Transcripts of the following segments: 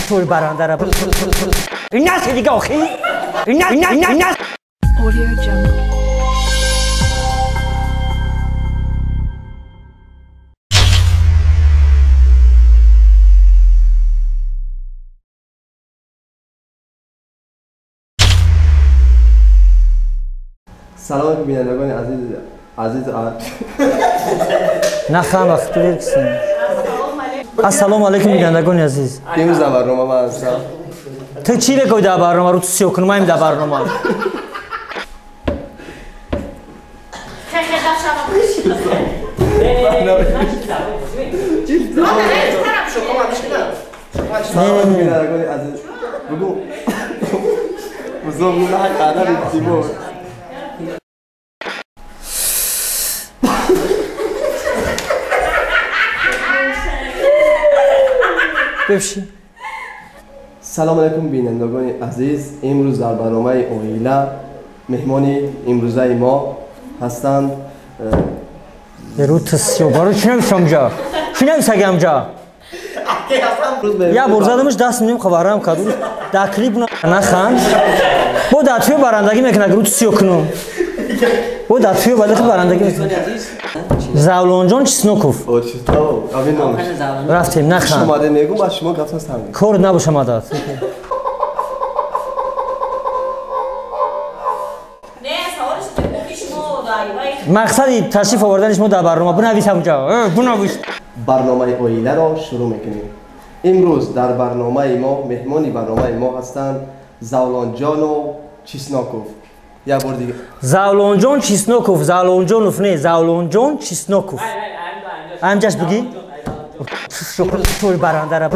توی برنده را این است دیگه آخی این است Audio Jungle. سلام بینندگان عزیز نخم وقت برکسیم السلام علیکم بینندگان عزیز امروز در برنامه من هستم تو چی بگوی در برنامه رو تو سیو کنم این در برنامه سلام بینندگان عزیز بگو بزرگ نه قدر تیمور ببشی سلام علیکم بینندگان عزیز امروز در برنامه اویلا مهمان امروزه ما هستند رو تسیو بارو چی نمیشم جا چی نمیسگم جا یا برزادمش دست نیم خبرم کدوم در کلیپ نخند با در توی برندگی میکنه رو تسیو کنم با در توی برندگی میکنه زولان جان چیسنوکوف رفتیم نخند شما ده میگم از شما گفتم سلام کار نباشه مدد مقصدی تشریف آوردنش ما در برنامه بنویس همونجا بنویس برنامه اویلا را شروع میکنیم امروز در برنامه ما مهمانی برنامه ما هستند زولان جان و چیسنوکوف یک بار دیگه زولان جان چیسنوکوف زولان جانوف نه زولان جان چیسنوکوف همجاش بگی توی برنده را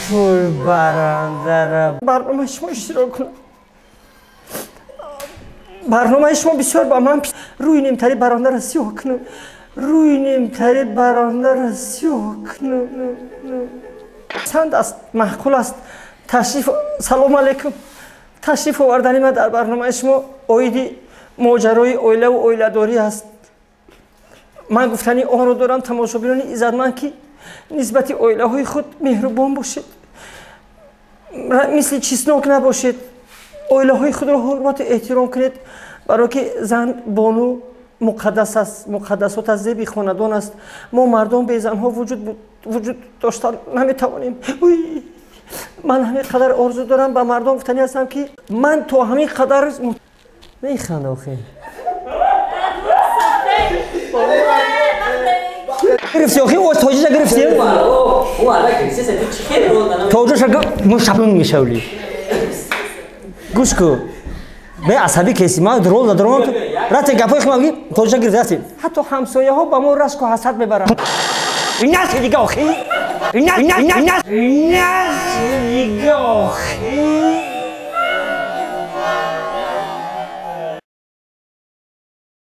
توی برنده را برنامه شما اشتراک کنم برنامه شما بسیار با من روی نیمتری برنده را سیاه کنم روی نیمتری برنده را سیاه کنم سند است محکول است تشریف سلام علیکم تشریف آوردنی من در برنامه شما اویدی ماجرای اویله و اویله داری است من گفتنی آن رو دارم تماشابینان عزتمند که نسبت اویله های خود مهربان باشید مثل چیسنوک نباشید اویله های خود را حرمت احترام کنید برای که زن بانو مقدس است مقدسات از زیبی خاندان است ما مردم به زنها وجود داشتن نمیتوانیم من همین قدر آرزو دارم به مردم گفتنی هستم که من تو همین قدر میخند آخه گرفتی آخه او تاجیش گرفتی تاجیش مشتبه میشولی گوش کو به عصبی کسی ما درول دادرم رات گپای خماگی تاجیش گرفتی حتی همسایه ها با ما رشک و حسد میبرن این است دیگه آخه این است دیگه آخه